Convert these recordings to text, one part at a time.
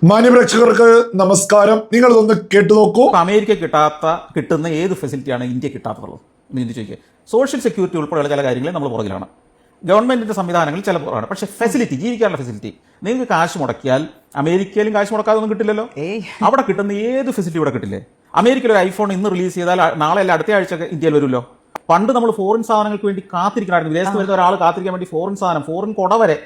മാന്യപ്രേക്ഷകർക്ക് നമസ്കാരം. നിങ്ങൾ ഇതൊന്ന് കേട്ടു നോക്കൂ. അമേരിക്ക കിട്ടുന്ന ഏത് ഫെസിലിറ്റിയാണ് ഇന്ത്യ കിട്ടാത്തതുള്ളത് എന്ന് ചിന്തിച്ചു. സോഷ്യൽ സെക്യൂരിറ്റി ഉൾപ്പെടെയുള്ള ചില കാര്യങ്ങൾ നമ്മൾ പുറകിലാണ്. ഗവൺമെന്റിന്റെ സംവിധാനങ്ങൾ ചില പുറമാണ്. പക്ഷേ ഫെസിലിറ്റി, ജീവിക്കാനുള്ള ഫെസിലിറ്റി, നിങ്ങൾക്ക് കാശ് മുടക്കിയാൽ അമേരിക്കയിലും കാശ് മുടക്കാതെ ഒന്നും കിട്ടില്ലല്ലോ. അവിടെ കിട്ടുന്ന ഏത് ഫെസിലിറ്റി ഇവിടെ കിട്ടില്ലേ? അമേരിക്കയിൽ ഒരു ഐഫോൺ ഇന്ന് റിലീസ് ചെയ്താൽ നാളെ അല്ല അടുത്ത ആഴ്ച ഇന്ത്യയിൽ വരുമല്ലോ. പണ്ട് നമ്മൾ ഫോറിൻ സാധനങ്ങൾക്ക് വേണ്ടി കാത്തിരിക്കണമായിരുന്നു. വിദേശത്ത് വരുന്ന ഒരാൾ കാത്തിരിക്കാൻ വേണ്ടി ഫോറിൻ സാധനം, ഫോറിൻ കൊട വരെ,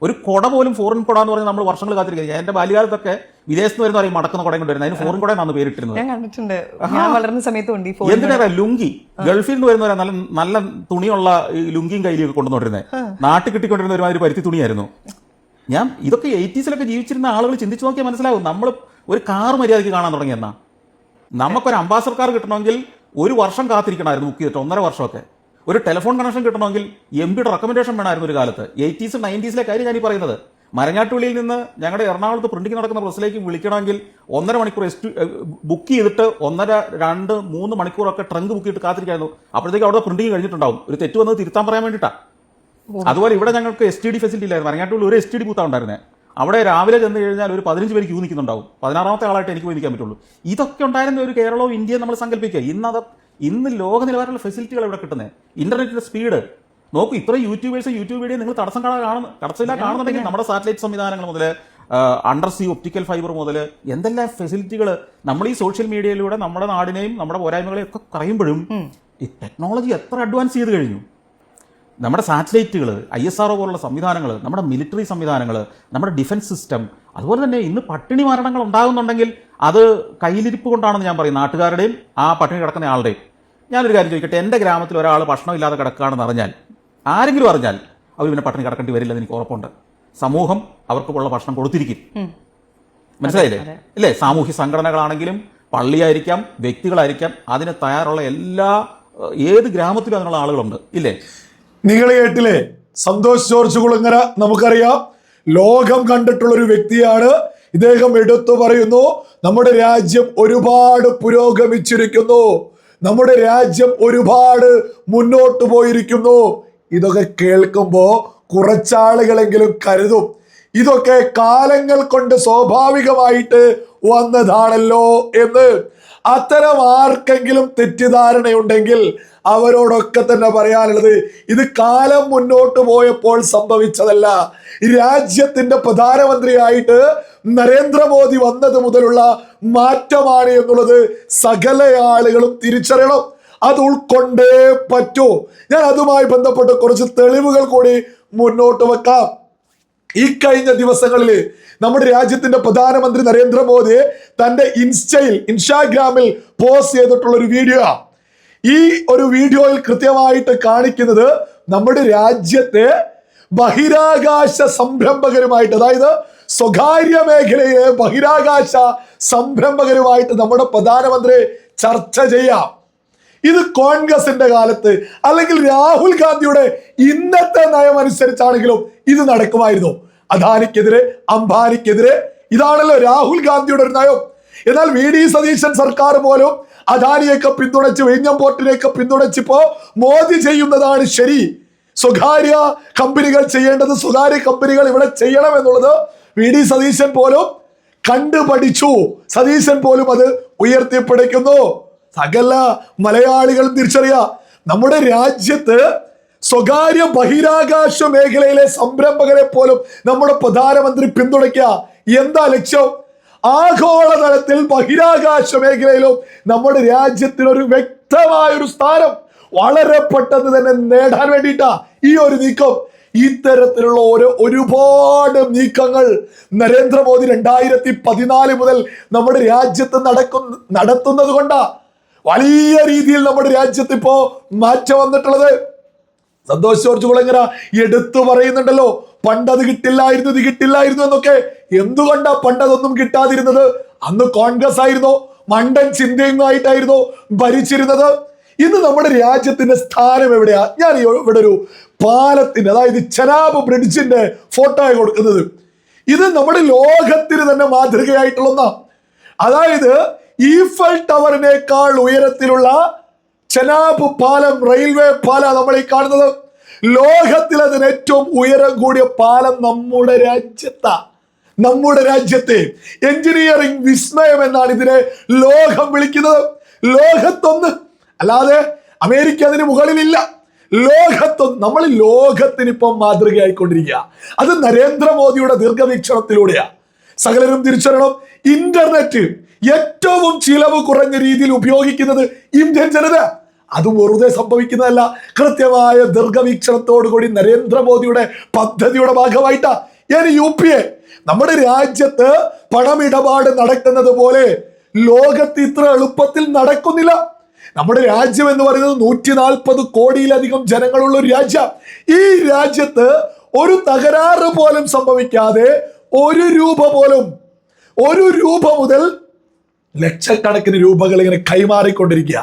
ഒരു കൊട പോലും ഫോറിൻ കൊട എന്ന് പറഞ്ഞാൽ നമ്മൾ വർഷങ്ങൾ കാത്തിരിക്കുക. എന്റെ ബാല്യകാലത്തൊക്കെ വിദേശത്ത് വരുന്ന പറയും മടക്കുന്ന കുടയും കൊണ്ടുവരുന്നത്, അതിന് ഫോറിൻ കൊട എന്നാണ് പേരിട്ടിരുന്നത്. എന്തിനാ ലുങ്കി ഗൾഫിൽ നിന്ന് വരുന്നവരെ നല്ല നല്ല തുണിയുള്ള ലുങ്കിയും കയ്യിലൊക്കെ കൊണ്ടുവന്നിരുന്നത്, നാട്ടിൽ കിട്ടിക്കൊണ്ടിരുന്ന ഒരുമാതിരി പരുത്തി തുണിയായിരുന്നു. ഇതൊക്കെ 80s ജീവിച്ചിരുന്ന ആളുകൾ ചിന്തിച്ചു നോക്കിയാൽ മനസ്സിലാവും. നമ്മൾ ഒരു കാർ മര്യാദയ്ക്ക് കാണാൻ തുടങ്ങിയെന്നാ. നമുക്കൊരു അംബാസഡർ കാർ കിട്ടണമെങ്കിൽ ഒരു വർഷം കാത്തിരിക്കണമായിരുന്നു, ബുക്ക് ചെയ്തിട്ട് 1.5 വർഷമൊക്കെ. ഒരു ടെലിഫോൺ കണക്ഷൻ കിട്ടണമെങ്കിൽ എംപിയുടെ റെക്കമെൻഡേഷൻ വേണമായിരുന്നു ഒരു കാലത്ത്. 80s 90s കാര്യം ഞാൻ ഈ പറയുന്നത്. മരങ്ങാട്ടുള്ളിയിൽ നിന്ന് ഞങ്ങളുടെ എറണാകുളത്ത് പ്രിന്റിംഗ് നടക്കുന്ന പ്രസ്സിലേക്ക് വിളിക്കണമെങ്കിൽ 1.5 മണിക്കൂർ ബുക്ക് ചെയ്തിട്ട് 1.5, 2, 3 മണിക്കൂറൊക്കെ ട്രങ്ക് ബുക്ക് ചെയ്തിട്ട് കാത്തിരിക്കായിരുന്നു. അപ്പോഴത്തേക്ക് അവിടെ പ്രിന്റിംഗ് കഴിഞ്ഞിട്ടുണ്ടാവും. ഒരു തെറ്റ് വന്നത് തിരുത്താൻ പറയാൻ വേണ്ടിയിട്ടാണ്. അതുപോലെ ഇവിടെ ഞങ്ങൾക്ക് STD ഫെസിലിറ്റി ഇല്ലായിരുന്നു. മരങ്ങാട്ടുള്ളിൽ ഒരു STD ബൂത്താണ് ഉണ്ടായിരുന്നത്. അവിടെ രാവിലെ ചെന്ന് കഴിഞ്ഞാൽ ഒരു 15 പേര് ക്യൂ നിൽക്കുന്നുണ്ടാവും. 16ാമത്തെ ആളായിട്ട് എനിക്ക് പോയി നിൽക്കാൻ പറ്റുള്ളൂ. ഇതൊക്കെ ഉണ്ടായിരുന്ന ഒരു കേരളവും ഇന്ത്യയും നമ്മൾ സങ്കല്പിക്കുക. ഇന്ന് ലോക നിലവാരമുള്ള ഫെസിലിറ്റികൾ ഇവിടെ കിട്ടുന്നത്. ഇന്റർനെറ്റിന്റെ സ്പീഡ് നോക്കൂ. ഇത്രയും യൂട്യൂബ് വീഡിയോ നിങ്ങൾ തടസ്സമില്ല കാണുന്നുണ്ടെങ്കിൽ നമ്മുടെ സാറ്റലൈറ്റ് സംവിധാനങ്ങൾ മുതൽ അണ്ടർ സീ ഒപ്റ്റിക്കൽ ഫൈബർ മുതൽ എന്തെല്ലാം ഫെസിലിറ്റികൾ നമ്മൾ ഈ സോഷ്യൽ മീഡിയയിലൂടെ നമ്മുടെ നാടിനെയും നമ്മുടെ പോരായ്മകളെയും ഒക്കെ പറയുമ്പോഴും ഈ ടെക്നോളജി എത്ര അഡ്വാൻസ് ചെയ്ത് കഴിഞ്ഞു. നമ്മുടെ സാറ്റലൈറ്റുകൾ, ISRO പോലുള്ള സംവിധാനങ്ങൾ, നമ്മുടെ മിലിറ്ററി സംവിധാനങ്ങൾ, നമ്മുടെ ഡിഫൻസ് സിസ്റ്റം, അതുപോലെ തന്നെ ഇന്ന് പട്ടിണി മരണങ്ങൾ ഉണ്ടാകുന്നുണ്ടെങ്കിൽ അത് കയ്യിലിരിപ്പ് കൊണ്ടാണെന്ന് ഞാൻ പറയും. നാട്ടുകാരുടെയും ആ പട്ടിണി കിടക്കുന്ന ആളുടെയും. ഞാനൊരു കാര്യം ചോദിക്കട്ടെ, എൻ്റെ ഗ്രാമത്തിൽ ഒരാൾ ഭക്ഷണം ഇല്ലാതെ കിടക്കുകയാണെന്ന് അറിഞ്ഞാൽ, ആരെങ്കിലും അറിഞ്ഞാൽ അവർ പിന്നെ പട്ടിണി കിടക്കേണ്ടി വരില്ലെന്ന് എനിക്ക് ഉറപ്പുണ്ട്. സമൂഹം അവർക്കുള്ള ഭക്ഷണം കൊടുത്തിരിക്കും. മനസ്സിലായില്ലേ? ഇല്ലേ? സാമൂഹ്യ സംഘടനകളാണെങ്കിലും പള്ളിയായിരിക്കാം, വ്യക്തികളായിരിക്കാം, അതിന് തയ്യാറുള്ള ഏത് ഗ്രാമത്തിലും അതിനുള്ള ആളുകളുണ്ട്. ഇല്ലേ? നിങ്ങൾ കേട്ടില്ലേ? സന്തോഷ് ജോർജ് കുളങ്ങര, നമുക്കറിയാം, ലോകം കണ്ടിട്ടുള്ള ഒരു വ്യക്തിയാണ്. ഇദ്ദേഹം എടുത്തു പറയുന്നു, നമ്മുടെ രാജ്യം ഒരുപാട് പുരോഗമിച്ചിരിക്കുന്നു, നമ്മുടെ രാജ്യം ഒരുപാട് മുന്നോട്ട് പോയിരിക്കുന്നു. ഇതൊക്കെ കേൾക്കുമ്പോ കുറച്ചാളുകളെങ്കിലും കരുതും ഇതൊക്കെ കാലങ്ങൾ കൊണ്ട് സ്വാഭാവികമായിട്ട് വന്നതാണല്ലോ എന്ന്. അത്തരം ആർക്കെങ്കിലും തെറ്റിദ്ധാരണയുണ്ടെങ്കിൽ അവരോടൊക്കെ തന്നെ പറയാനുള്ളത്, ഇത് കാലം മുന്നോട്ട് പോയപ്പോൾ സംഭവിച്ചതല്ല. രാജ്യത്തിന്റെ പ്രധാനമന്ത്രിയായിട്ട് നരേന്ദ്രമോദി വന്നത് മുതലുള്ള മാറ്റമാണ് എന്നുള്ളത് സകല ആളുകളും തിരിച്ചറിയണം. അത് ഉൾക്കൊണ്ടേ പറ്റൂ. ഞാൻ അതുമായി ബന്ധപ്പെട്ട് കുറച്ച് തെളിവുകൾ കൂടി മുന്നോട്ട് വെക്കാം. ഈ കഴിഞ്ഞ ദിവസങ്ങളിൽ നമ്മുടെ രാജ്യത്തിന്റെ പ്രധാനമന്ത്രി നരേന്ദ്രമോദി തന്റെ ഇൻസ്റ്റാഗ്രാമിൽ പോസ്റ്റ് ചെയ്തിട്ടുള്ള ഒരു വീഡിയോ. ഈ ഒരു വീഡിയോയിൽ കൃത്യമായിട്ട് കാണിക്കുന്നത് നമ്മുടെ രാജ്യത്തെ ബഹിരാകാശ സംരംഭകരുമായിട്ട്, അതായത് സ്വകാര്യ മേഖലയിലെ ബഹിരാകാശ സംരംഭകരുമായിട്ട് നമ്മുടെ പ്രധാനമന്ത്രി ചർച്ച ചെയ്യാം. ഇത് കോൺഗ്രസിന്റെ കാലത്ത് അല്ലെങ്കിൽ രാഹുൽ ഗാന്ധിയുടെ ഇന്നത്തെ നയം അനുസരിച്ചാണെങ്കിലും ഇത് നടക്കുമായിരുന്നു. അദാനിക്കെതിരെ, അംബാനിക്കെതിരെ, ഇതാണല്ലോ രാഹുൽ ഗാന്ധിയുടെ ഒരു നയം. എന്നാൽ VD സതീശൻ സർക്കാർ പോലും അദാനിയൊക്കെ പിന്തുണച്ച്, വിഴിഞ്ഞം പോർട്ടിനെയൊക്കെ പിന്തുണച്ചിപ്പോ മോദി ചെയ്യുന്നതാണ് ശരി, സ്വകാര്യ കമ്പനികൾ ചെയ്യേണ്ടത് സ്വകാര്യ കമ്പനികൾ ഇവിടെ ചെയ്യണം എന്നുള്ളത് VD സതീശൻ പോലും കണ്ടുപഠിച്ചു. സതീശൻ പോലും അത് ഉയർത്തിപ്പിടിക്കുന്നു. സകല മലയാളികളും തിരിച്ചറിയാം, നമ്മുടെ രാജ്യത്ത് സ്വകാര്യ ബഹിരാകാശ മേഖലയിലെ സംരംഭകരെ പോലും നമ്മുടെ പ്രധാനമന്ത്രി പിന്തുണയ്ക്കുക. എന്താ ലക്ഷ്യം? ആഗോളതലത്തിൽ ബഹിരാകാശ മേഖലയിലും നമ്മുടെ രാജ്യത്തിനൊരു വ്യക്തമായൊരു സ്ഥാനം വളരെ പെട്ടെന്ന് തന്നെ നേടാൻ വേണ്ടിയിട്ടാ ഈ ഒരു നീക്കം. ഇത്തരത്തിലുള്ള ഒരുപാട് നീക്കങ്ങൾ നരേന്ദ്രമോദി 2014 മുതൽ നമ്മുടെ രാജ്യത്ത് നടത്തുന്നത് കൊണ്ടാ വലിയ രീതിയിൽ നമ്മുടെ രാജ്യത്ത് ഇപ്പോ മാറ്റം വന്നിട്ടുള്ളത്. സന്തോഷ് ജോർജ് കുളങ്ങര എടുത്തു പറയുന്നുണ്ടല്ലോ, പണ്ടത് കിട്ടില്ലായിരുന്നു, ഇത് കിട്ടില്ലായിരുന്നു എന്നൊക്കെ. എന്തുകൊണ്ടാ പണ്ടതൊന്നും കിട്ടാതിരുന്നത്? അന്ന് കോൺഗ്രസ് ആയിരുന്നു, മണ്ടൻ ചിന്തയുമായിട്ടായിരുന്നു ഭരിച്ചിരുന്നത്. ഇന്ന് നമ്മുടെ രാജ്യത്തിന്റെ സ്ഥാനം എവിടെയാ? ഞാൻ ഇവിടെ ഒരു പാലത്തിന്റെ, അതായത് ചെനാബ് ബ്രിഡ്ജിന്റെ ഫോട്ടോ കൊടുക്കുന്നത്. ഇത് നമ്മുടെ ലോകത്തിന് തന്നെ മാതൃകയായിട്ടുള്ള ഒന്നാ. അതായത് ഈഫൽ ടവറിനേക്കാൾ ഉയരത്തിലുള്ള ചെനാബ് പാലം, റെയിൽവേ പാലം നമ്മൾ ഈ കാണുന്നത്. ലോകത്തിൽ അതിന് ഏറ്റവും ഉയരം കൂടിയ പാലം നമ്മുടെ രാജ്യത്താ. നമ്മുടെ രാജ്യത്തെ എഞ്ചിനീയറിംഗ് വിസ്മയം എന്നാണ് ഇതിനെ ലോകം വിളിക്കുന്നത്. ലോകത്തൊന്ന്, അല്ലാതെ അമേരിക്ക അതിന് മുകളിലില്ല. നമ്മൾ ലോകത്തിനിപ്പം മാതൃകയായിക്കൊണ്ടിരിക്കുക. അത് നരേന്ദ്രമോദിയുടെ ദീർഘവീക്ഷണത്തിലൂടെയാ. സകലരും തിരിച്ചറിയണം, ഇന്റർനെറ്റ് ഏറ്റവും ചിലവ് കുറഞ്ഞ രീതിയിൽ ഉപയോഗിക്കുന്നത് ഇന്ത്യൻ ജനത. അത് വെറുതെ സംഭവിക്കുന്നതല്ല, കൃത്യമായ ദീർഘവീക്ഷണത്തോടുകൂടി നരേന്ദ്രമോദിയുടെ പദ്ധതിയുടെ ഭാഗമായിട്ടാ. ഇനി UPA, നമ്മുടെ രാജ്യത്ത് പണമിടപാട് നടക്കുന്നത് പോലെ ലോകത്ത് ഇത്ര എളുപ്പത്തിൽ നടക്കുന്നില്ല. നമ്മുടെ രാജ്യം എന്ന് പറയുന്നത് 140 കോടിയിലധികം ജനങ്ങളുള്ള ഒരു രാജ്യം. ഈ രാജ്യത്ത് ഒരു തകരാറ് പോലും സംഭവിക്കാതെ ഒരു രൂപ മുതൽ ലക്ഷക്കണക്കിന് രൂപകൾ ഇങ്ങനെ കൈമാറിക്കൊണ്ടിരിക്കുക.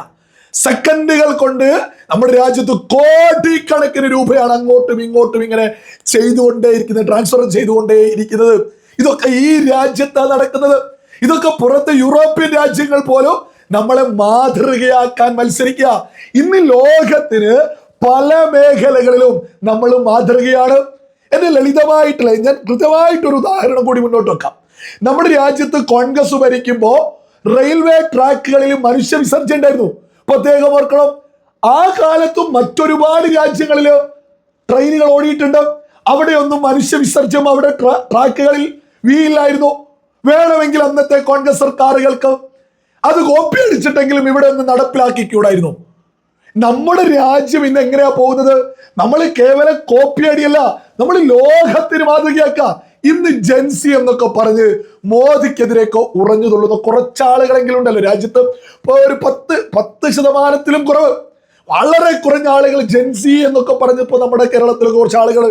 സെക്കൻഡുകൾ കൊണ്ട് നമ്മുടെ രാജ്യത്ത് കോടിക്കണക്കിന് രൂപയാണ് അങ്ങോട്ടും ഇങ്ങോട്ടും ഇങ്ങനെ ചെയ്തുകൊണ്ടേയിരിക്കുന്നത്, ട്രാൻസ്ഫർ ചെയ്തുകൊണ്ടേയിരിക്കുന്നത്. ഇതൊക്കെ ഈ രാജ്യത്താണ് നടക്കുന്നത്. ഇതൊക്കെ പുറത്ത് യൂറോപ്യൻ രാജ്യങ്ങൾ പോലും നമ്മളെ മാതൃകയാക്കാൻ മത്സരിക്കുക. ഇന്ന് ലോകത്തിന് പല മേഖലകളിലും നമ്മൾ മാതൃകയാണ്. എന്നെ ലളിതമായിട്ടുള്ള, ഞാൻ കൃത്യമായിട്ടൊരു ഉദാഹരണം കൂടി മുന്നോട്ട് വെക്കാം. നമ്മുടെ രാജ്യത്ത് കോൺഗ്രസ് ഭരിക്കുമ്പോൾ റെയിൽവേ ട്രാക്കുകളിൽ മനുഷ്യ വിസർജ്യം ഉണ്ടായിരുന്നു. പ്രത്യേകം ഓർക്കണം, ആ കാലത്തും മറ്റൊരുപാട് രാജ്യങ്ങളിൽ ട്രെയിനുകൾ ഓടിയിട്ടുണ്ട്. അവിടെയൊന്നും മനുഷ്യ വിസർജ്യം അവിടെ ട്രാക്കുകളിൽ വീയില്ലായിരുന്നു. വേണമെങ്കിൽ അന്നത്തെ കോൺഗ്രസ് സർക്കാരുകൾക്ക് അത് കോപ്പി അടിച്ചിട്ടെങ്കിലും ഇവിടെ ഒന്ന് നടപ്പിലാക്കിക്കൂടായിരുന്നു. നമ്മുടെ രാജ്യം ഇന്ന് എങ്ങനെയാ പോകുന്നത്? നമ്മൾ കേവലം കോപ്പി അടിയല്ല, നമ്മൾ ലോകത്തിന് മാതൃകയാക്ക. ഇന്ന് ജൻസി എന്നൊക്കെ പറഞ്ഞ് മോദിക്കെതിരെയൊക്കെ ഉറഞ്ഞു തുള്ളുന്ന കുറച്ചാളുകളെങ്കിലും ഉണ്ടല്ലോ രാജ്യത്ത്. ഇപ്പൊ ഒരു 10% കുറവ്, വളരെ കുറഞ്ഞ ആളുകൾ ജൻസി എന്നൊക്കെ പറഞ്ഞപ്പോ നമ്മുടെ കേരളത്തിൽ കുറച്ച് ആളുകൾ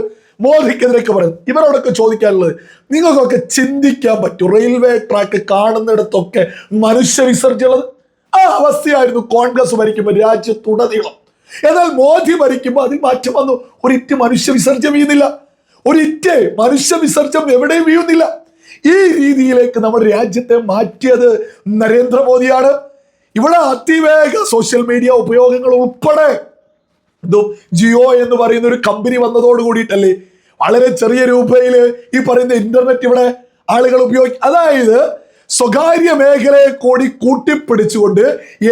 മോദിക്കെതിരെയൊക്കെ പറയും. ഇവരോടൊക്കെ ചോദിക്കാനുള്ളത്, നിങ്ങൾക്കൊക്കെ ചിന്തിക്കാൻ പറ്റും, റെയിൽവേ ട്രാക്ക് കാണുന്നിടത്തൊക്കെ മനുഷ്യ വിസർജ്ജനം? ആ അവസ്ഥയായിരുന്നു കോൺഗ്രസ് ഭരിക്കുമ്പോൾ രാജ്യത്തുടനീളം. എന്നാൽ മോദി ഭരിക്കുമ്പോൾ അതിൽ മാറ്റം വന്നു. ഒരിറ്റ് മനുഷ്യ വിസർജ്ജം വീഴുന്നില്ല, ഒരിറ്റ് മനുഷ്യ വിസർജ്ജം എവിടെയും വീഴുന്നില്ല. ഈ രീതിയിലേക്ക് നമ്മുടെ രാജ്യത്തെ മാറ്റിയത് നരേന്ദ്രമോദിയാണ്. ഇവിടെ അതിവേഗ സോഷ്യൽ മീഡിയ ഉപയോഗങ്ങൾ ഉൾപ്പെടെ ജിയോ എന്ന് പറയുന്ന ഒരു കമ്പനി വന്നതോട് കൂടിയിട്ടല്ലേ വളരെ ചെറിയ രൂപയിൽ ഈ പറയുന്ന ഇന്റർനെറ്റ് ഇവിടെ ആളുകൾ ഉപയോഗിക്കും. അതായത് സ്വകാര്യ മേഖലയെ കൂടി കൂട്ടിപ്പിടിച്ചുകൊണ്ട്,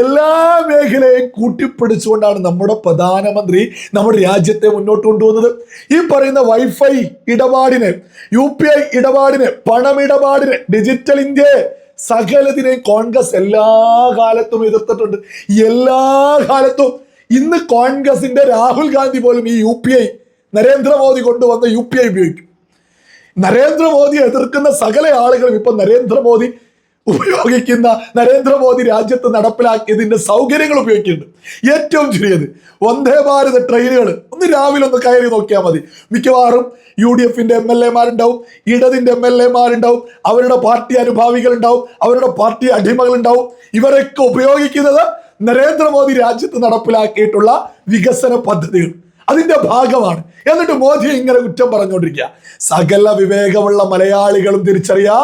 എല്ലാ മേഖലയെയും കൂട്ടിപ്പിടിച്ചുകൊണ്ടാണ് നമ്മുടെ പ്രധാനമന്ത്രി നമ്മുടെ രാജ്യത്തെ മുന്നോട്ട് കൊണ്ടുപോകുന്നത്. ഈ പറയുന്ന വൈഫൈ ഇടപാടിന്, UPI ഇടപാടിന്, പണമിടപാടിന്, ഡിജിറ്റൽ ഇന്ത്യ, സകലതിനെയും കോൺഗ്രസ് എല്ലാ കാലത്തും എതിർത്തിട്ടുണ്ട്. എല്ലാ കാലത്തും. ഇന്ന് കോൺഗ്രസിന്റെ രാഹുൽ ഗാന്ധി പോലും ഈ UPI, നരേന്ദ്രമോദി കൊണ്ടുവന്ന UPI ഉപയോഗിക്കും. നരേന്ദ്രമോദി എതിർക്കുന്ന സകല ആളുകളും ഇപ്പൊ നരേന്ദ്രമോദി ഉപയോഗിക്കുന്ന, നരേന്ദ്രമോദി രാജ്യത്ത് നടപ്പിലാക്കിയതിന്റെ സൗകര്യങ്ങൾ ഉപയോഗിക്കുന്നുണ്ട്. ഏറ്റവും ചുരുങ്ങിയത് വന്ദേ ഭാരത് ട്രെയിനുകൾ ഒന്ന് രാവിലെ ഒന്ന് കയറി നോക്കിയാൽ മതി. മിക്കവാറും UDFന്റെ MLA മാരുണ്ടാവും, ഇടതിന്റെ MLA മാരുണ്ടാവും, അവരുടെ പാർട്ടി അനുഭാവികൾ ഉണ്ടാവും, അവരുടെ പാർട്ടി അടിമകൾ ഉണ്ടാവും. ഇവരൊക്കെ ഉപയോഗിക്കുന്നത് നരേന്ദ്രമോദി രാജ്യത്ത് നടപ്പിലാക്കിയിട്ടുള്ള വികസന പദ്ധതികൾ, അതിന്റെ ഭാഗമാണ്. എന്നിട്ട് മോദിയെ ഇങ്ങനെ കുറ്റം പറഞ്ഞുകൊണ്ടിരിക്കുക. സകല വിവേകമുള്ള മലയാളികളും തിരിച്ചറിയാ,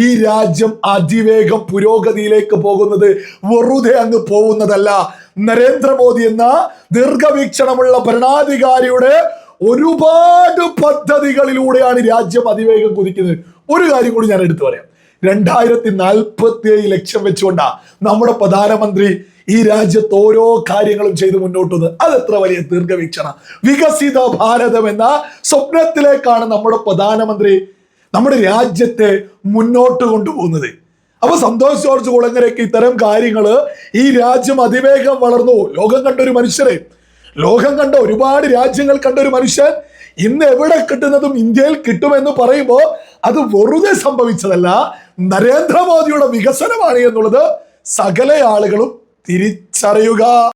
ഈ രാജ്യം അതിവേഗം പുരോഗതിയിലേക്ക് പോകുന്നത് വെറുതെ അങ്ങ് പോകുന്നതല്ല. നരേന്ദ്രമോദി എന്ന ദീർഘവീക്ഷണമുള്ള ഭരണാധികാരിയുടെ ഒരുപാട് പദ്ധതികളിലൂടെയാണ് രാജ്യം അതിവേഗം കുതിക്കുന്നത്. ഒരു കാര്യം കൂടി ഞാൻ എടുത്തു പറയാം. 2047 ലക്ഷ്യം വെച്ചുകൊണ്ടാ നമ്മുടെ പ്രധാനമന്ത്രി ഈ രാജ്യത്ത് ഓരോ കാര്യങ്ങളും ചെയ്ത് മുന്നോട്ട് വന്നത്. അതെത്ര വലിയ ദീർഘവീക്ഷണ, വികസിത ഭാരതം എന്ന സ്വപ്നത്തിലേക്കാണ് നമ്മുടെ പ്രധാനമന്ത്രി നമ്മുടെ രാജ്യത്തെ മുന്നോട്ട് കൊണ്ടുപോകുന്നത്. അപ്പൊ സന്തോഷ് ജോർജ് കുളങ്ങരയ്ക്ക് ഇത്തരം കാര്യങ്ങള്, ഈ രാജ്യം അതിവേഗം വളർന്നു, ലോകം കണ്ട ഒരു മനുഷ്യരെ, ലോകം കണ്ട ഒരുപാട് രാജ്യങ്ങൾ കണ്ട ഒരു മനുഷ്യൻ ഇന്ന് എവിടെ കിട്ടുന്നതും ഇന്ത്യയിൽ കിട്ടുമെന്ന് പറയുമ്പോൾ അത് വെറുതെ സംഭവിച്ചതല്ല, നരേന്ദ്രമോദിയുടെ വികസനമാണ് എന്നുള്ളത് സകല ആളുകളും തിരിച്ചറിയുക.